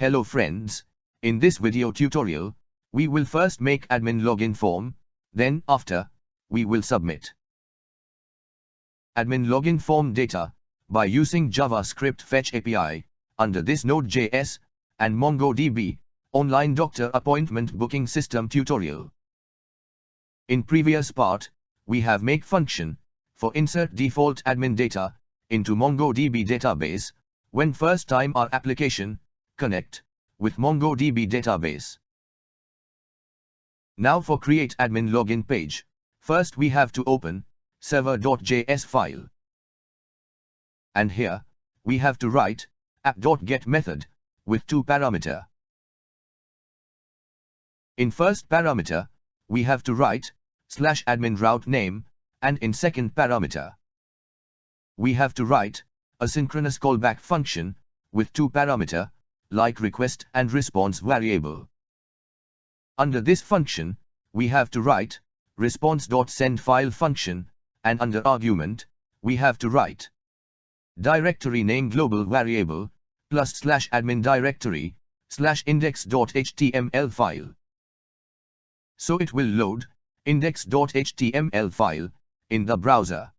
Hello friends, in this video tutorial, we will first make admin login form, then after, we will submit admin login form data by using JavaScript fetch API under this Node.js and MongoDB online doctor appointment booking system tutorial. In previous part, we have make function for insert default admin data into MongoDB database when first time our application connect with MongoDB database. Now for create admin login page, first we have to open server.js file. And here, we have to write app.get method with two parameter. In first parameter, we have to write /admin route name, and in second parameter, we have to write asynchronous callback function with two parameter like request and response variable. Under this function, we have to write response.sendFile function, and under argument, we have to write directory name global variable plus /admin directory /index.html file. So it will load index.html file in the browser.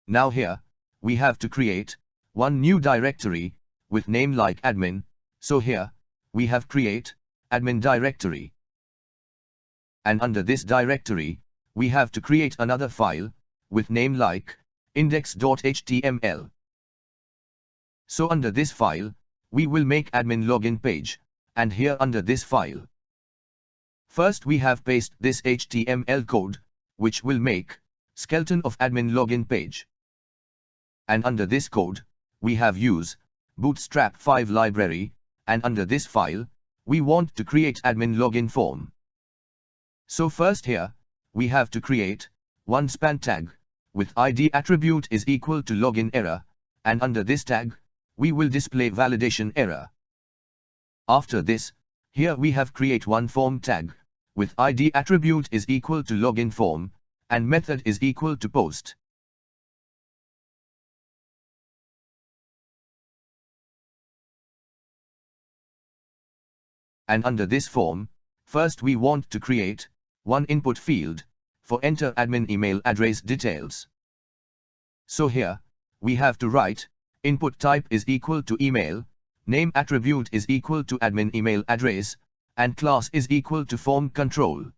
Now here, we have to create one new directory with name like admin, so here, we have create admin directory. And under this directory, we have to create another file with name like index.html. So under this file, we will make admin login page, and here under this file, first we have paste this HTML code, which will make skeleton of admin login page. And under this code, we have use Bootstrap 5 library, and under this file, we want to create admin login form. So first here, we have to create one span tag with ID attribute is equal to login error, and under this tag, we will display validation error. After this, here we have create one form tag with ID attribute is equal to login form, and method is equal to post. And under this form, first we want to create one input field for enter admin email address details. So here, we have to write input type is equal to email, name attribute is equal to admin email address, and class is equal to form control.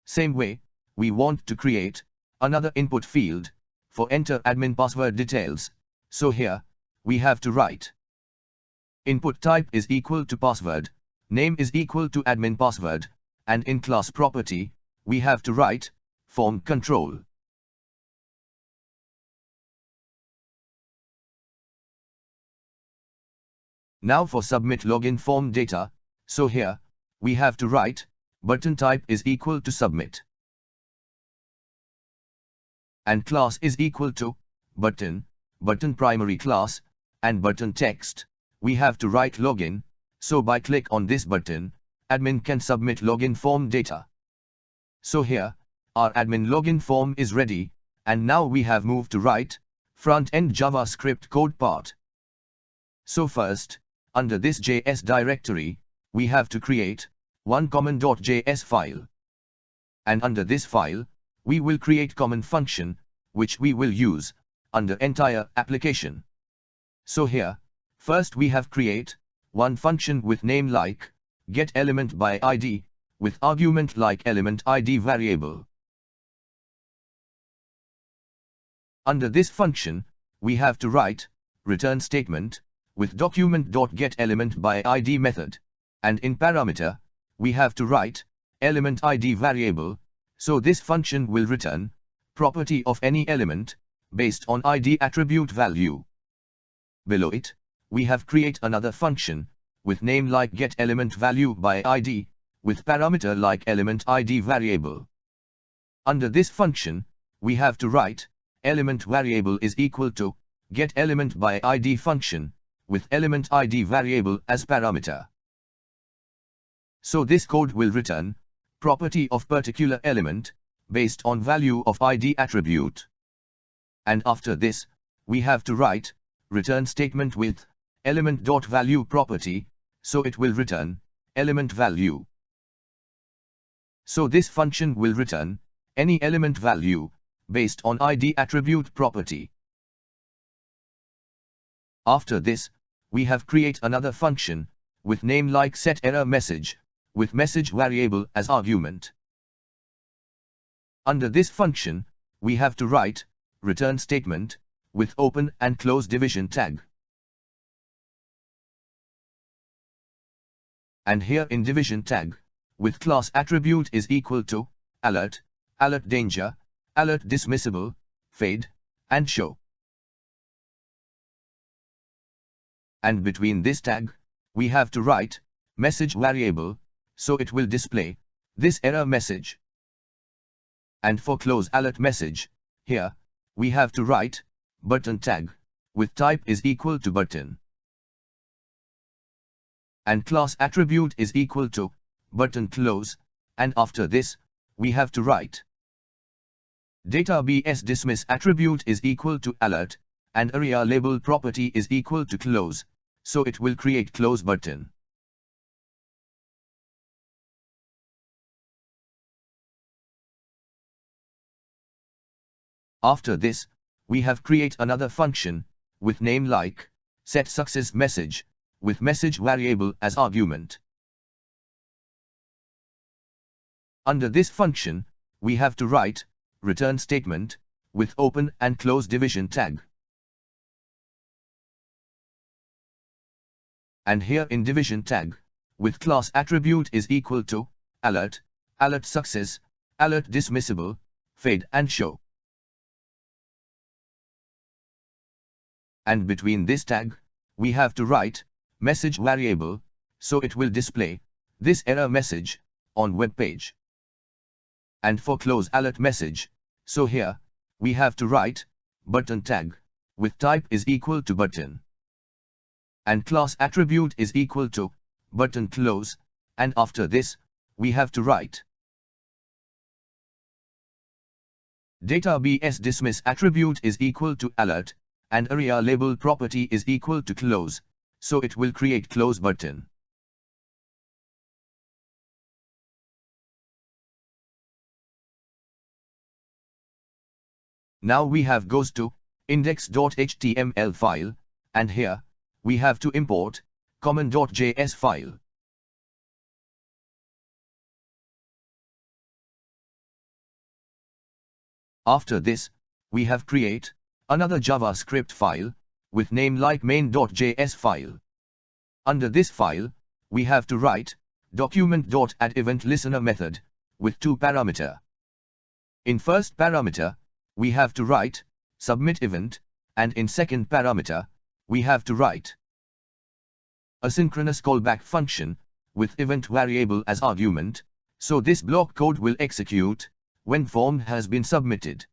Same way, we want to create another input field for enter admin password details. So here, we have to write input type is equal to password, name is equal to admin password, and in class property, we have to write form control. Now for submit login form data, so here, we have to write button type is equal to submit, and class is equal to button primary class, and button text, we have to write login, so by click on this button, admin can submit login form data. So here, our admin login form is ready, and now we have moved to write front-end JavaScript code part. So first, under this JS directory, we have to create one common.js file. And under this file, we will create common function, which we will use under entire application. So here, first we have create one function with name like get element by ID, with argument like element ID variable. Under this function, we have to write return statement with document.getElementById method, and in parameter, we have to write element ID variable, so this function will return property of any element based on ID attribute value. Below it, we have create another function with name like getElementValueById, with parameter like element ID variable. Under this function, we have to write element variable is equal to getElementById function, with element ID variable as parameter. So this code will return property of particular element based on value of ID attribute. And after this, we have to write return statement with element.value property, so it will return element value. So this function will return any element value based on ID attribute property. After this, we have create another function with name like setErrorMessage with message variable as argument. Under this function, we have to write return statement with open and close division tag. And here in division tag, with class attribute is equal to alert, alert danger, alert dismissible, fade, and show. And between this tag, we have to write message variable, so it will display this error message. And for close alert message, here, we have to write button tag, with type is equal to button. And class attribute is equal to button close, and after this, we have to write database dismiss attribute is equal to alert, and area label property is equal to close, so it will create close button. After this, we have create another function with name like setSuccessMessage with message variable as argument. Under this function, we have to write return statement with open and close division tag. And here in division tag, with class attribute is equal to alert, alert success, alert dismissible, fade and show. And between this tag, we have to write message variable, so it will display this error message on web page. And for close alert message, so here, we have to write button tag, with type is equal to button. And class attribute is equal to button close, and after this, we have to write database dismiss attribute is equal to alert, and area label property is equal to close, so it will create close button. Now we have goes to index.html file, and here, we have to import common.js file. After this, we have create another JavaScript file with name like main.js file. Under this file, we have to write document.addEventListener method with two parameter. In first parameter, we have to write submit event, and in second parameter, we have to write asynchronous callback function with event variable as argument, so this block code will execute when form has been submitted.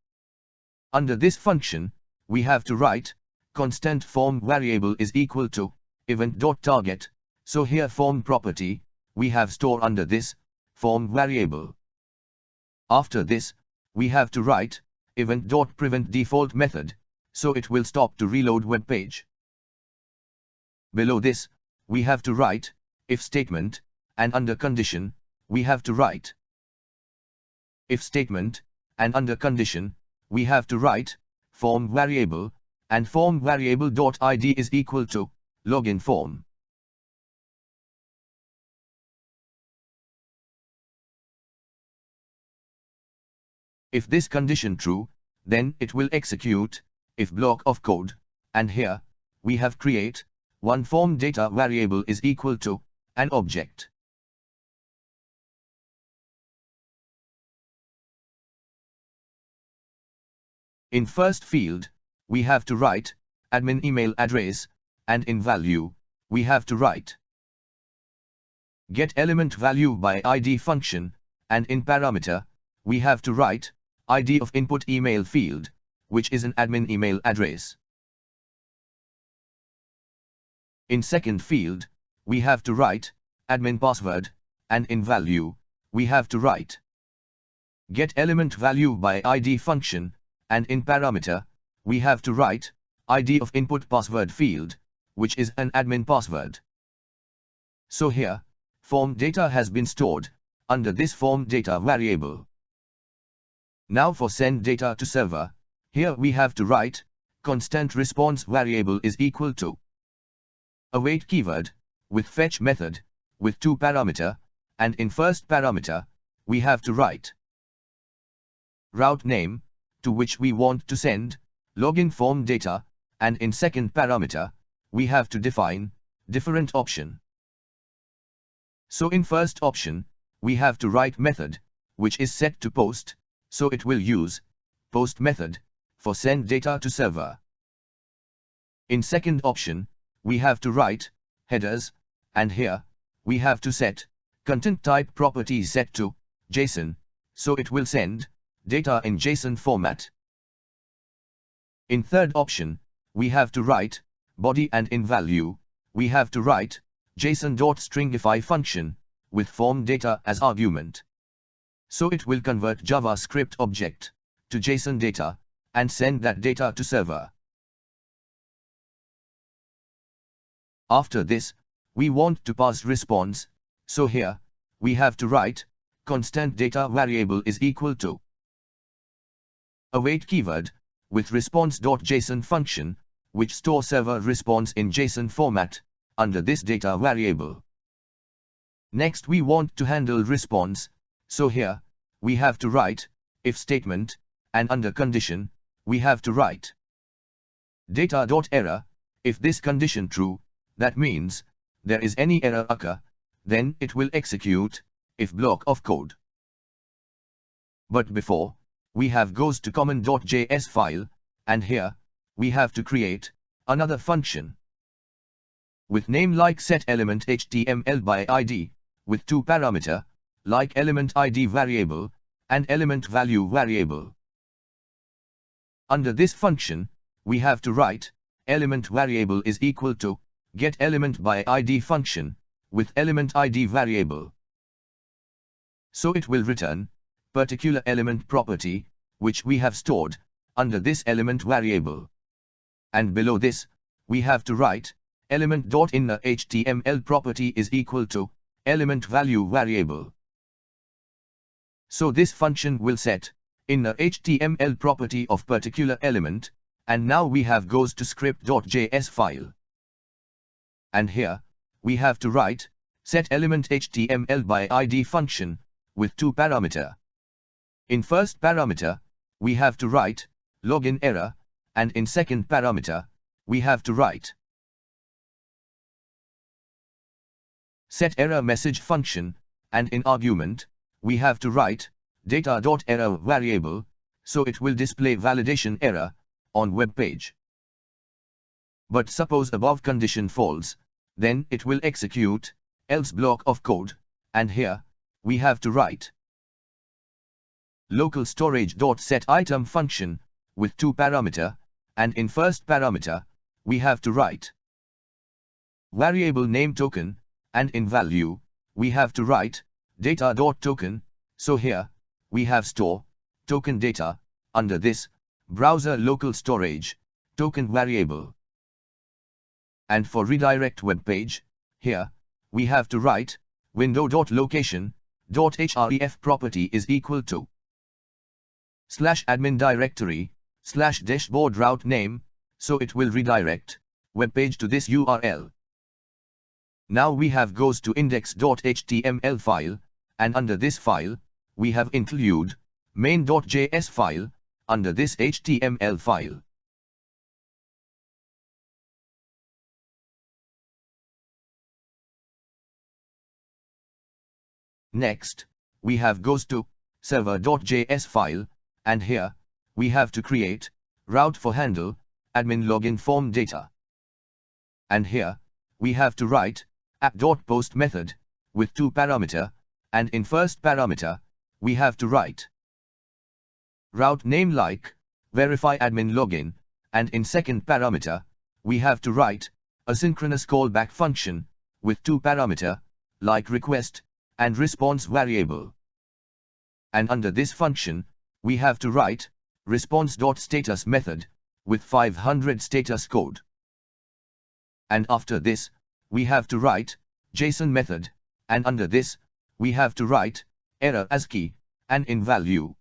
Under this function, we have to write constant form variable is equal to event.target, so here form property, we have store under this form variable. After this, we have to write event.prevent default method, so it will stop to reload web page. Below this, we have to write if statement, and under condition, we have to write if statement, and under condition, we have to write form variable, and form variable.id is equal to login form. If this condition true, then it will execute if block of code, and here, we have create one form data variable is equal to an object. In first field, we have to write admin email address, and in value, we have to write get element value by ID function, and in parameter, we have to write ID of input email field, which is an admin email address. In second field, we have to write admin password, and in value, we have to write get element value by ID function, and in parameter, we have to write ID of input password field, which is an admin password. So here, form data has been stored under this form data variable. Now for send data to server, here we have to write constant response variable is equal to await keyword with fetch method with 2 parameter, and in first parameter we have to write route name to which we want to send login form data, and in second parameter we have to define different option. So in first option we have to write method which is set to post, so it will use post method for send data to server. In second option we have to write headers, and here we have to set content type property set to JSON, so it will send data in JSON format. In third option we have to write body, and in value we have to write JSON.stringify function with form data as argument. So it will convert JavaScript object to JSON data and send that data to server. After this, we want to pass response, so here we have to write constant data variable is equal to await keyword with response.json function, which store server response in JSON format under this data variable. Next we want to handle response, so here we have to write if statement, and under condition we have to write data.error. If this condition true, that means there is any error occur, then it will execute if block of code. But before, we have goes to common.js file, and here we have to create another function with name like set element HTML by ID with 2 parameter like element ID variable and element value variable. Under this function we have to write element variable is equal to get element by ID function with element ID variable. So it will return particular element property which we have stored under this element variable. And below this we have to write element.inner HTML property is equal to element value variable. So this function will set inner HTML property of particular element, and now we have goes to script.js file. And here we have to write set element HTML by ID function with 2 parameter. In first parameter we have to write login error, and in second parameter we have to write set error message function, and in argument we have to write data.error variable, so it will display validation error on web page. But suppose above condition false, then it will execute else block of code, and here we have to write local storage.set item function with 2 parameter, and in first parameter we have to write variable name token, and in value we have to write data.token, so here we have store token data under this browser local storage token variable. And for redirect web page, here we have to write window.location.href property is equal to /admin directory /dashboard route name, so it will redirect web page to this URL. Now we have goes to index.html file, and under this file we have include main.js file under this HTML file. Next, we have goes to server.js file, and here we have to create route for handle admin login form data. And here we have to write app.post method with 2 parameter, and in first parameter we have to write route name like verify admin login, and in second parameter we have to write asynchronous callback function with 2 parameter like request and response variable. And under this function we have to write response.status method with 500 status code. And after this, we have to write JSON method, and under this, we have to write error as key, and in value,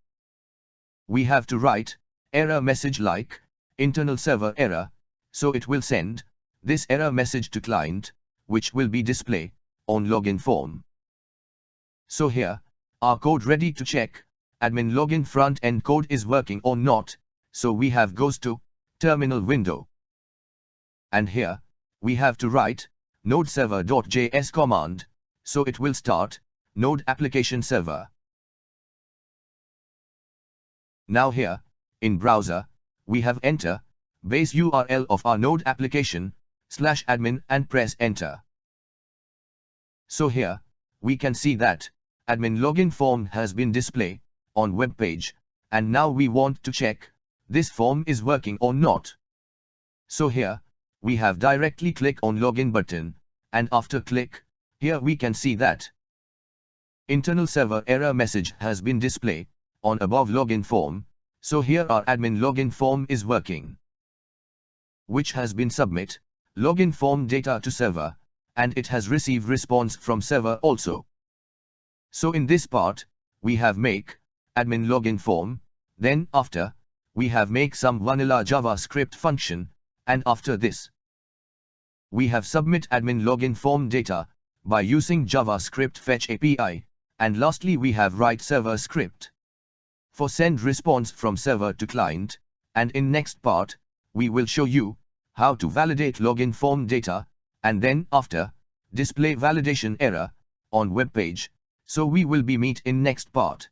we have to write error message like internal server error, so it will send this error message to client, which will be displayed on login form. So here, our code ready to check admin login front end code is working or not, so we have goes to terminal window. And here, we have to write node server.js command, so it will start node application server. Now here, in browser, we have enter base URL of our node application /admin and press enter. So here, we can see that admin login form has been displayed on web page, and now we want to check this form is working or not. So here, we have directly click on login button, and after click, here we can see that internal server error message has been displayed on above login form, so here our admin login form is working, which has been submit login form data to server, and it has received response from server also. So in this part, we have make admin login form, then after, we have make some vanilla JavaScript function, and after this, we have submit admin login form data by using JavaScript fetch API, and lastly we have write server script for send response from server to client, and in next part, we will show you how to validate login form data, and then after, display validation error on web page, so we will be meet in next part.